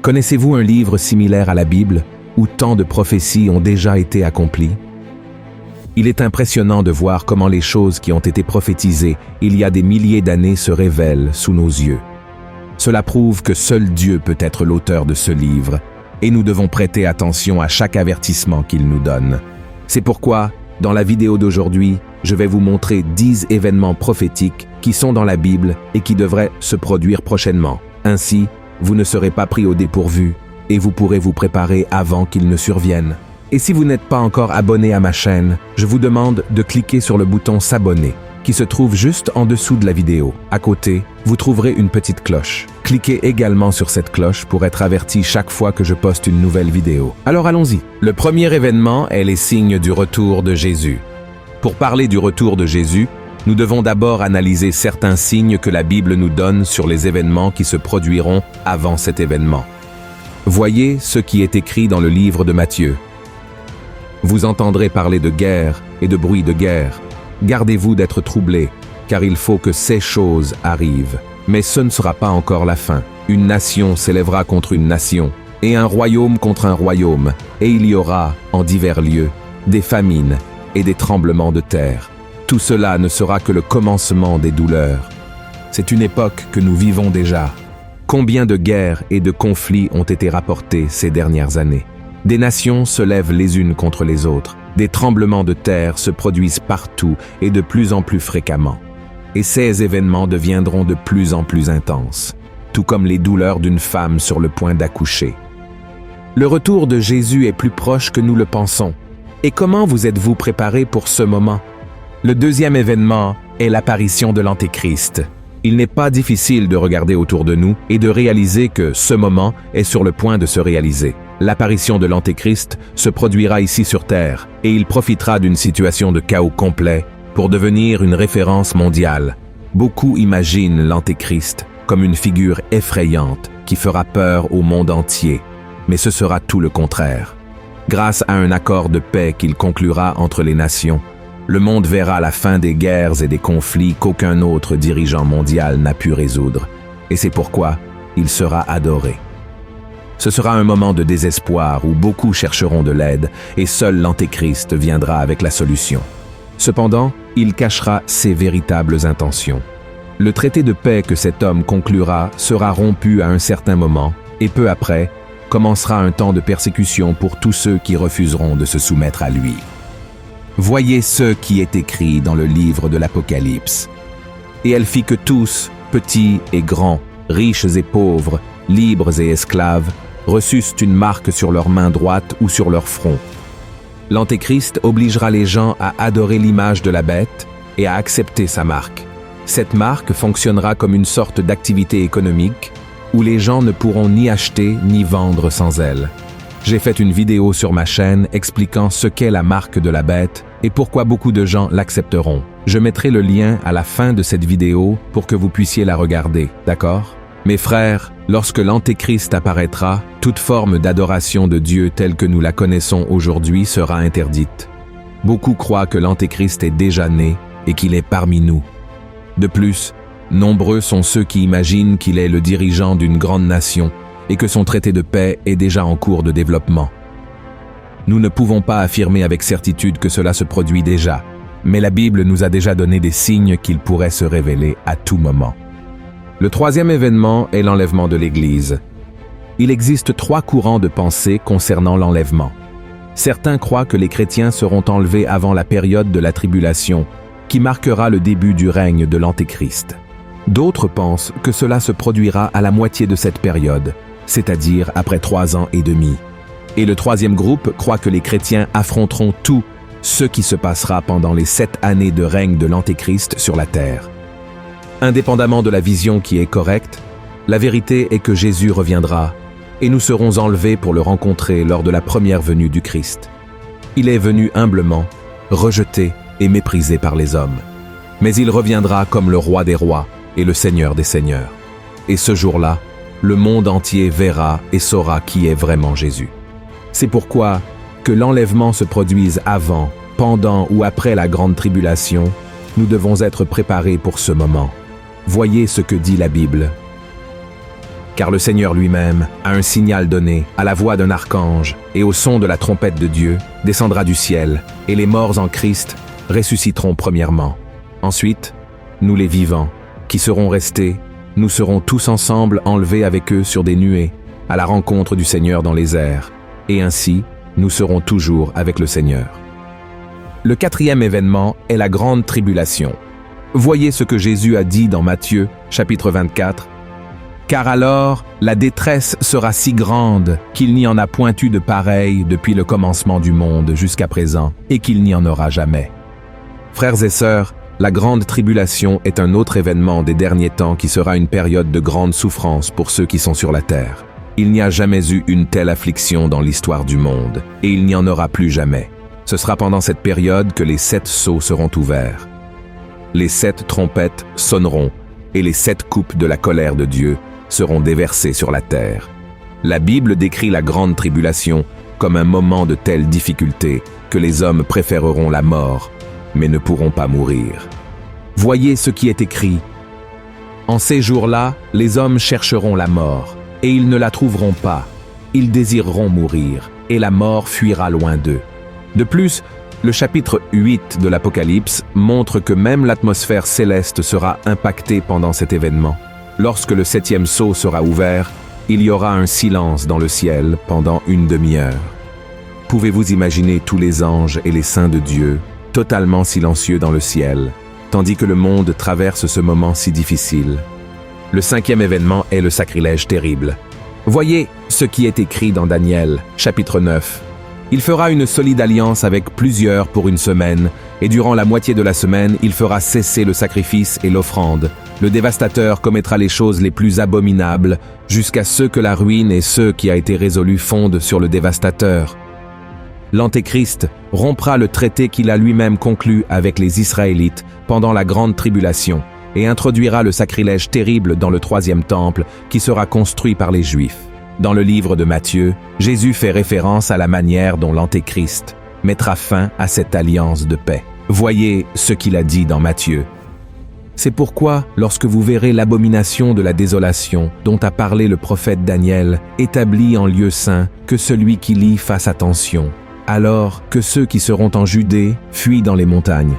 Connaissez-vous un livre similaire à la Bible, où tant de prophéties ont déjà été accomplies? Il est impressionnant de voir comment les choses qui ont été prophétisées il y a des milliers d'années se révèlent sous nos yeux. Cela prouve que seul Dieu peut être l'auteur de ce livre, et nous devons prêter attention à chaque avertissement qu'il nous donne. C'est pourquoi, dans la vidéo d'aujourd'hui, je vais vous montrer 10 événements prophétiques qui sont dans la Bible et qui devraient se produire prochainement. Ainsi, vous ne serez pas pris au dépourvu et vous pourrez vous préparer avant qu'ils ne surviennent. Et si vous n'êtes pas encore abonné à ma chaîne, je vous demande de cliquer sur le bouton s'abonner, qui se trouve juste en dessous de la vidéo. À côté, vous trouverez une petite cloche. Cliquez également sur cette cloche pour être averti chaque fois que je poste une nouvelle vidéo. Alors allons-y. Le premier événement est les signes du retour de Jésus. Pour parler du retour de Jésus, nous devons d'abord analyser certains signes que la Bible nous donne sur les événements qui se produiront avant cet événement. Voyez ce qui est écrit dans le livre de Matthieu. Vous entendrez parler de guerre et de bruit de guerre. Gardez-vous d'être troublés, car il faut que ces choses arrivent. Mais ce ne sera pas encore la fin. Une nation s'élèvera contre une nation, et un royaume contre un royaume, et il y aura, en divers lieux, des famines et des tremblements de terre. Tout cela ne sera que le commencement des douleurs. C'est une époque que nous vivons déjà. Combien de guerres et de conflits ont été rapportés ces dernières années? Des nations se lèvent les unes contre les autres. Des tremblements de terre se produisent partout et de plus en plus fréquemment. Et ces événements deviendront de plus en plus intenses, tout comme les douleurs d'une femme sur le point d'accoucher. Le retour de Jésus est plus proche que nous le pensons. Et comment vous êtes-vous préparés pour ce moment? Le deuxième événement est l'apparition de l'Antéchrist. Il n'est pas difficile de regarder autour de nous et de réaliser que ce moment est sur le point de se réaliser. L'apparition de l'Antéchrist se produira ici sur Terre et il profitera d'une situation de chaos complet pour devenir une référence mondiale. Beaucoup imaginent l'Antéchrist comme une figure effrayante qui fera peur au monde entier, mais ce sera tout le contraire. Grâce à un accord de paix qu'il conclura entre les nations, le monde verra la fin des guerres et des conflits qu'aucun autre dirigeant mondial n'a pu résoudre, et c'est pourquoi il sera adoré. Ce sera un moment de désespoir où beaucoup chercheront de l'aide et seul l'Antéchrist viendra avec la solution. Cependant, il cachera ses véritables intentions. Le traité de paix que cet homme conclura sera rompu à un certain moment et peu après, commencera un temps de persécution pour tous ceux qui refuseront de se soumettre à lui. Voyez ce qui est écrit dans le livre de l'Apocalypse. Et elle fit que tous, petits et grands, riches et pauvres, libres et esclaves, reçussent une marque sur leur main droite ou sur leur front. L'Antéchrist obligera les gens à adorer l'image de la bête et à accepter sa marque. Cette marque fonctionnera comme une sorte d'activité économique où les gens ne pourront ni acheter ni vendre sans elle. J'ai fait une vidéo sur ma chaîne expliquant ce qu'est la marque de la bête et pourquoi beaucoup de gens l'accepteront. Je mettrai le lien à la fin de cette vidéo pour que vous puissiez la regarder, d'accord? Mes frères, lorsque l'Antéchrist apparaîtra, toute forme d'adoration de Dieu telle que nous la connaissons aujourd'hui sera interdite. Beaucoup croient que l'Antéchrist est déjà né et qu'il est parmi nous. De plus, nombreux sont ceux qui imaginent qu'il est le dirigeant d'une grande nation et que son traité de paix est déjà en cours de développement. Nous ne pouvons pas affirmer avec certitude que cela se produit déjà, mais la Bible nous a déjà donné des signes qu'il pourrait se révéler à tout moment. Le troisième événement est l'enlèvement de l'Église. Il existe 3 courants de pensée concernant l'enlèvement. Certains croient que les chrétiens seront enlevés avant la période de la tribulation, qui marquera le début du règne de l'Antéchrist. D'autres pensent que cela se produira à la moitié de cette période, c'est-à-dire après 3 ans et demi. Et le troisième groupe croit que les chrétiens affronteront tout ce qui se passera pendant les 7 années de règne de l'Antéchrist sur la terre. Indépendamment de la vision qui est correcte, la vérité est que Jésus reviendra et nous serons enlevés pour le rencontrer lors de la première venue du Christ. Il est venu humblement, rejeté et méprisé par les hommes. Mais il reviendra comme le roi des rois et le Seigneur des seigneurs. Et ce jour-là, le monde entier verra et saura qui est vraiment Jésus. C'est pourquoi, que l'enlèvement se produise avant, pendant ou après la grande tribulation, nous devons être préparés pour ce moment. Voyez ce que dit la Bible. car le Seigneur lui-même, à un signal donné, à la voix d'un archange et au son de la trompette de Dieu, descendra du ciel, et les morts en Christ ressusciteront premièrement. Ensuite, nous les vivants, qui serons restés, nous serons tous ensemble enlevés avec eux sur des nuées, à la rencontre du Seigneur dans les airs, et ainsi, nous serons toujours avec le Seigneur. Le quatrième événement est la grande tribulation. Voyez ce que Jésus a dit dans Matthieu, chapitre 24. « Car alors, la détresse sera si grande qu'il n'y en a point eu de pareil depuis le commencement du monde jusqu'à présent, et qu'il n'y en aura jamais. » Frères et sœurs, la grande tribulation est un autre événement des derniers temps qui sera une période de grande souffrance pour ceux qui sont sur la terre. Il n'y a jamais eu une telle affliction dans l'histoire du monde, et il n'y en aura plus jamais. Ce sera pendant cette période que les 7 sceaux seront ouverts. Les 7 trompettes sonneront, et les 7 coupes de la colère de Dieu seront déversées sur la terre. La Bible décrit la grande tribulation comme un moment de telle difficulté que les hommes préféreront la mort, mais ne pourront pas mourir. Voyez ce qui est écrit. En ces jours-là, les hommes chercheront la mort, et ils ne la trouveront pas. Ils désireront mourir, et la mort fuira loin d'eux. De plus, le chapitre 8 de l'Apocalypse montre que même l'atmosphère céleste sera impactée pendant cet événement. Lorsque le 7e sceau sera ouvert, il y aura un silence dans le ciel pendant une demi-heure. Pouvez-vous imaginer tous les anges et les saints de Dieu totalement silencieux dans le ciel, tandis que le monde traverse ce moment si difficile? Le 5e événement est le sacrilège terrible. Voyez ce qui est écrit dans Daniel, chapitre 9. Il fera une solide alliance avec plusieurs pour une semaine, et durant la moitié de la semaine, il fera cesser le sacrifice et l'offrande. Le dévastateur commettra les choses les plus abominables, jusqu'à ce que la ruine et ce qui a été résolu fondent sur le dévastateur. L'Antéchrist rompra le traité qu'il a lui-même conclu avec les Israélites pendant la grande tribulation et introduira le sacrilège terrible dans le 3e temple qui sera construit par les Juifs. Dans le livre de Matthieu, Jésus fait référence à la manière dont l'Antéchrist mettra fin à cette alliance de paix. Voyez ce qu'il a dit dans Matthieu. C'est pourquoi, lorsque vous verrez l'abomination de la désolation dont a parlé le prophète Daniel, établie en lieu saint, que celui qui lit fasse attention, alors que ceux qui seront en Judée fuient dans les montagnes.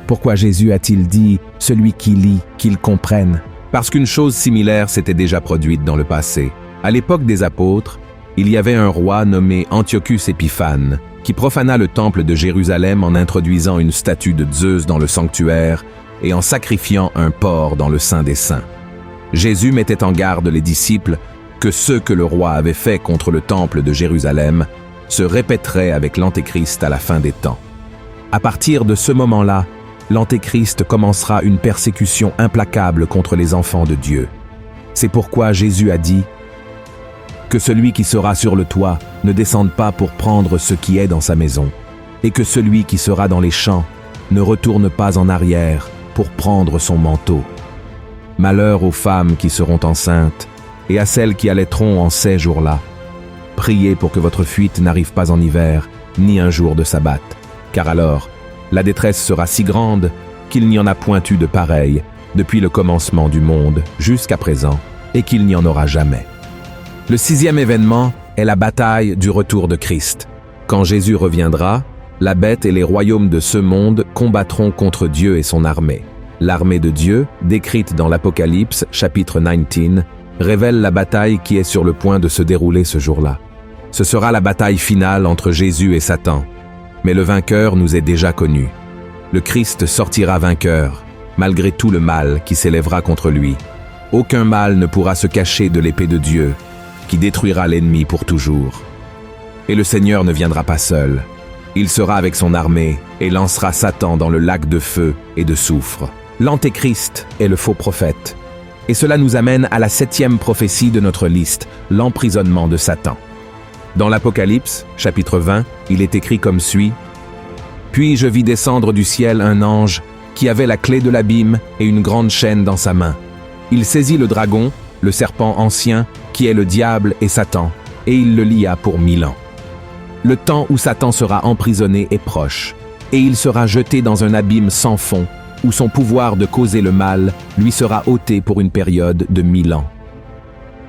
Pourquoi Jésus a-t-il dit « celui qui lit, qu'il comprenne » Parce qu'une chose similaire s'était déjà produite dans le passé. À l'époque des apôtres, il y avait un roi nommé Antiochus Épiphane, qui profana le temple de Jérusalem en introduisant une statue de Zeus dans le sanctuaire et en sacrifiant un porc dans le Saint des Saints. Jésus mettait en garde les disciples que ce que le roi avait fait contre le temple de Jérusalem se répéterait avec l'Antéchrist à la fin des temps. À partir de ce moment-là, l'Antéchrist commencera une persécution implacable contre les enfants de Dieu. C'est pourquoi Jésus a dit que celui qui sera sur le toit ne descende pas pour prendre ce qui est dans sa maison, et que celui qui sera dans les champs ne retourne pas en arrière pour prendre son manteau. Malheur aux femmes qui seront enceintes et à celles qui allaiteront en ces jours-là. Priez pour que votre fuite n'arrive pas en hiver, ni un jour de sabbat, car alors, la détresse sera si grande qu'il n'y en a point eu de pareil depuis le commencement du monde jusqu'à présent, et qu'il n'y en aura jamais. Le 6e événement est la bataille du retour de Christ. Quand Jésus reviendra, la bête et les royaumes de ce monde combattront contre Dieu et son armée. L'armée de Dieu, décrite dans l'Apocalypse, chapitre 19, révèle la bataille qui est sur le point de se dérouler ce jour-là. Ce sera la bataille finale entre Jésus et Satan. Mais le vainqueur nous est déjà connu. Le Christ sortira vainqueur, malgré tout le mal qui s'élèvera contre lui. Aucun mal ne pourra se cacher de l'épée de Dieu, qui détruira l'ennemi pour toujours. Et le Seigneur ne viendra pas seul. Il sera avec son armée et lancera Satan dans le lac de feu et de soufre. L'Antéchrist est le faux prophète. Et cela nous amène à la 7e prophétie de notre liste, l'emprisonnement de Satan. Dans l'Apocalypse, chapitre 20, il est écrit comme suit. « Puis je vis descendre du ciel un ange qui avait la clé de l'abîme et une grande chaîne dans sa main. Il saisit le dragon, le serpent ancien, qui est le diable et Satan, et il le lia pour 1000 ans. Le temps où Satan sera emprisonné est proche, et il sera jeté dans un abîme sans fond, où son pouvoir de causer le mal lui sera ôté pour une période de 1000 ans.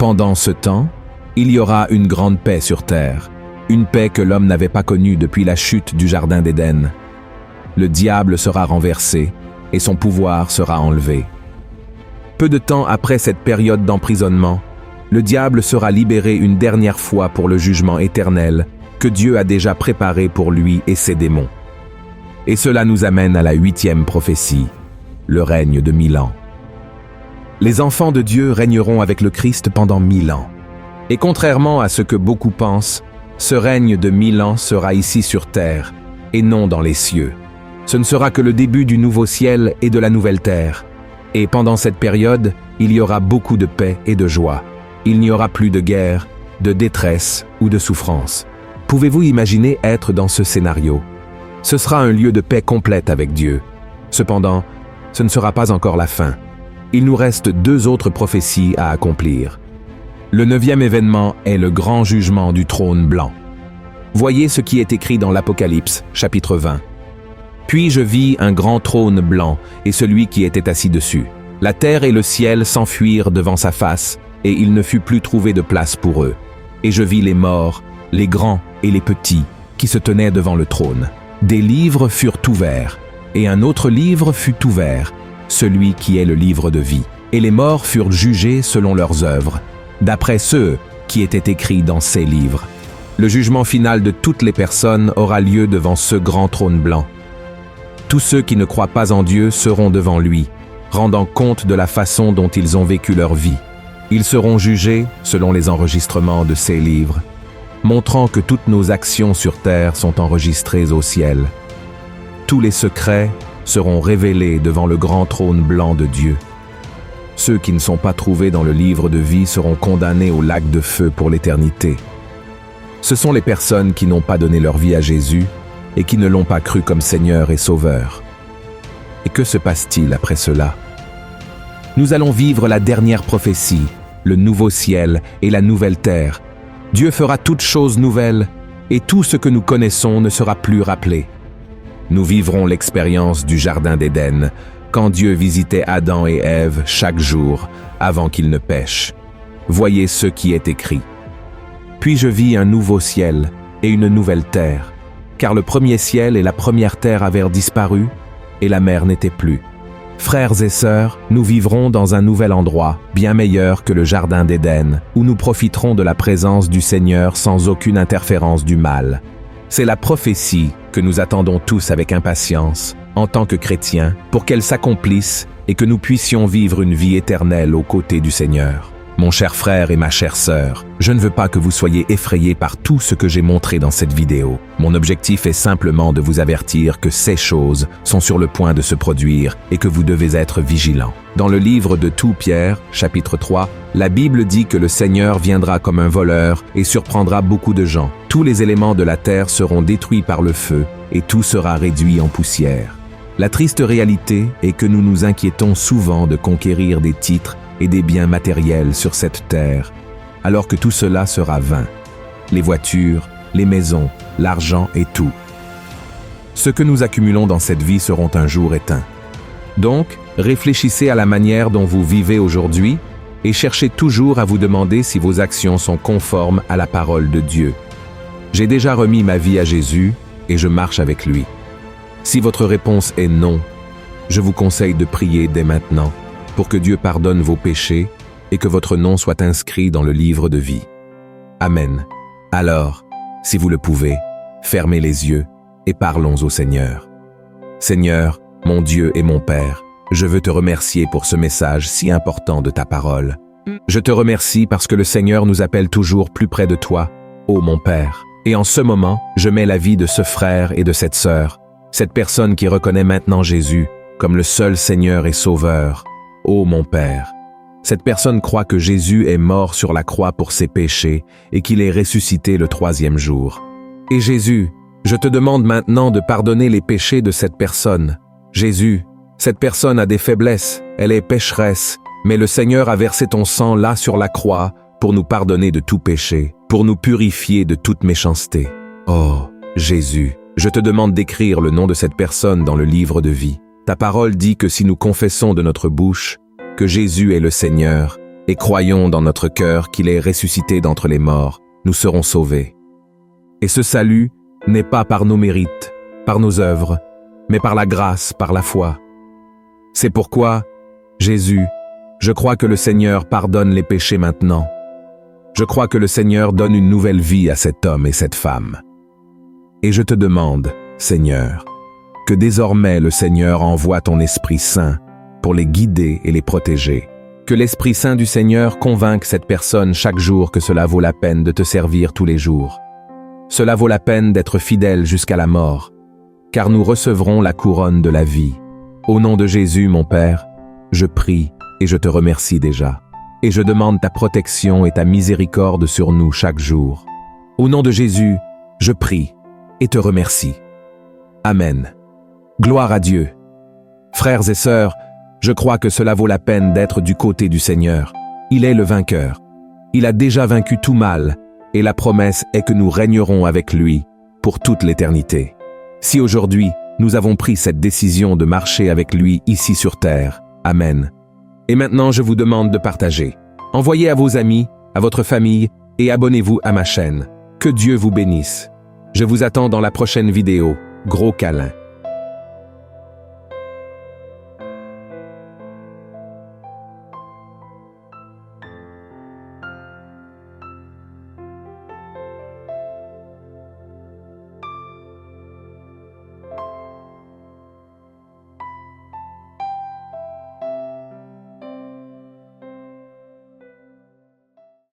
Pendant ce temps, il y aura une grande paix sur terre, une paix que l'homme n'avait pas connue depuis la chute du Jardin d'Éden. Le diable sera renversé et son pouvoir sera enlevé. Peu de temps après cette période d'emprisonnement, le diable sera libéré une dernière fois pour le jugement éternel que Dieu a déjà préparé pour lui et ses démons. Et cela nous amène à la 8e prophétie, le règne de 1000 ans. Les enfants de Dieu régneront avec le Christ pendant 1000 ans. Et contrairement à ce que beaucoup pensent, ce règne de 1000 ans sera ici sur terre, et non dans les cieux. Ce ne sera que le début du nouveau ciel et de la nouvelle terre. Et pendant cette période, il y aura beaucoup de paix et de joie. Il n'y aura plus de guerre, de détresse ou de souffrance. Pouvez-vous imaginer être dans ce scénario? Ce sera un lieu de paix complète avec Dieu. Cependant, ce ne sera pas encore la fin. Il nous reste 2 autres prophéties à accomplir. Le 9e événement est le grand jugement du trône blanc. Voyez ce qui est écrit dans l'Apocalypse, chapitre 20. Puis je vis un grand trône blanc et celui qui était assis dessus. La terre et le ciel s'enfuirent devant sa face, et il ne fut plus trouvé de place pour eux. Et je vis les morts, les grands et les petits, qui se tenaient devant le trône. Des livres furent ouverts, et un autre livre fut ouvert, celui qui est le livre de vie. Et les morts furent jugés selon leurs œuvres, d'après ceux qui étaient écrits dans ces livres. Le jugement final de toutes les personnes aura lieu devant ce grand trône blanc. Tous ceux qui ne croient pas en Dieu seront devant lui, rendant compte de la façon dont ils ont vécu leur vie. Ils seront jugés selon les enregistrements de ces livres, montrant que toutes nos actions sur terre sont enregistrées au ciel. Tous les secrets seront révélés devant le grand trône blanc de Dieu. Ceux qui ne sont pas trouvés dans le livre de vie seront condamnés au lac de feu pour l'éternité. Ce sont les personnes qui n'ont pas donné leur vie à Jésus et qui ne l'ont pas cru comme Seigneur et Sauveur. Et que se passe-t-il après cela? Nous allons vivre la dernière prophétie, le nouveau ciel et la nouvelle terre. Dieu fera toutes choses nouvelles et tout ce que nous connaissons ne sera plus rappelé. Nous vivrons l'expérience du Jardin d'Éden, quand Dieu visitait Adam et Ève chaque jour avant qu'ils ne pêchent. Voyez ce qui est écrit. Puis je vis un nouveau ciel et une nouvelle terre, car le premier ciel et la première terre avaient disparu et la mer n'était plus. Frères et sœurs, nous vivrons dans un nouvel endroit, bien meilleur que le Jardin d'Éden, où nous profiterons de la présence du Seigneur sans aucune interférence du mal. C'est la prophétie que nous attendons tous avec impatience, en tant que chrétiens, pour qu'elle s'accomplisse et que nous puissions vivre une vie éternelle aux côtés du Seigneur. Mon cher frère et ma chère sœur, je ne veux pas que vous soyez effrayés par tout ce que j'ai montré dans cette vidéo. Mon objectif est simplement de vous avertir que ces choses sont sur le point de se produire et que vous devez être vigilants. Dans le livre de 2 Pierre, chapitre 3, la Bible dit que le Seigneur viendra comme un voleur et surprendra beaucoup de gens. Tous les éléments de la terre seront détruits par le feu et tout sera réduit en poussière. La triste réalité est que nous nous inquiétons souvent de conquérir des titres et des biens matériels sur cette terre, alors que tout cela sera vain. Les voitures, les maisons, l'argent et tout. Ce que nous accumulons dans cette vie seront un jour éteints. Donc, réfléchissez à la manière dont vous vivez aujourd'hui et cherchez toujours à vous demander si vos actions sont conformes à la parole de Dieu. J'ai déjà remis ma vie à Jésus et je marche avec lui. Si votre réponse est non, je vous conseille de prier dès maintenant pour que Dieu pardonne vos péchés et que votre nom soit inscrit dans le livre de vie. Amen. Alors, si vous le pouvez, fermez les yeux et parlons au Seigneur. Seigneur, mon Dieu et mon Père, je veux te remercier pour ce message si important de ta parole. Je te remercie parce que le Seigneur nous appelle toujours plus près de toi, ô mon Père. Et en ce moment, je mets la vie de ce frère et de cette sœur, cette personne qui reconnaît maintenant Jésus comme le seul Seigneur et Sauveur. Ô mon Père, cette personne croit que Jésus est mort sur la croix pour ses péchés et qu'il est ressuscité le 3e jour. Et Jésus, je te demande maintenant de pardonner les péchés de cette personne. Jésus, cette personne a des faiblesses, elle est pécheresse, mais le Seigneur a versé ton sang là sur la croix pour nous pardonner de tout péché, pour nous purifier de toute méchanceté. Oh, Jésus, je te demande d'écrire le nom de cette personne dans le livre de vie. Ta parole dit que si nous confessons de notre bouche que Jésus est le Seigneur et croyons dans notre cœur qu'il est ressuscité d'entre les morts, nous serons sauvés. Et ce salut n'est pas par nos mérites, par nos œuvres, mais par la grâce, par la foi. C'est pourquoi, Jésus, je crois que le Seigneur pardonne les péchés maintenant. Je crois que le Seigneur donne une nouvelle vie à cet homme et cette femme. Et je te demande, Seigneur, que désormais le Seigneur envoie ton Esprit Saint pour les guider et les protéger. Que l'Esprit Saint du Seigneur convainque cette personne chaque jour que cela vaut la peine de te servir tous les jours. Cela vaut la peine d'être fidèle jusqu'à la mort, car nous recevrons la couronne de la vie. Au nom de Jésus, mon Père, je prie et je te remercie déjà. Et je demande ta protection et ta miséricorde sur nous chaque jour. Au nom de Jésus, je prie et te remercie. Amen. Gloire à Dieu. Frères et sœurs, je crois que cela vaut la peine d'être du côté du Seigneur. Il est le vainqueur. Il a déjà vaincu tout mal, et la promesse est que nous régnerons avec lui pour toute l'éternité. Si aujourd'hui, nous avons pris cette décision de marcher avec lui ici sur terre, Amen. Et maintenant, je vous demande de partager. Envoyez à vos amis, à votre famille, et abonnez-vous à ma chaîne. Que Dieu vous bénisse. Je vous attends dans la prochaine vidéo. Gros câlin.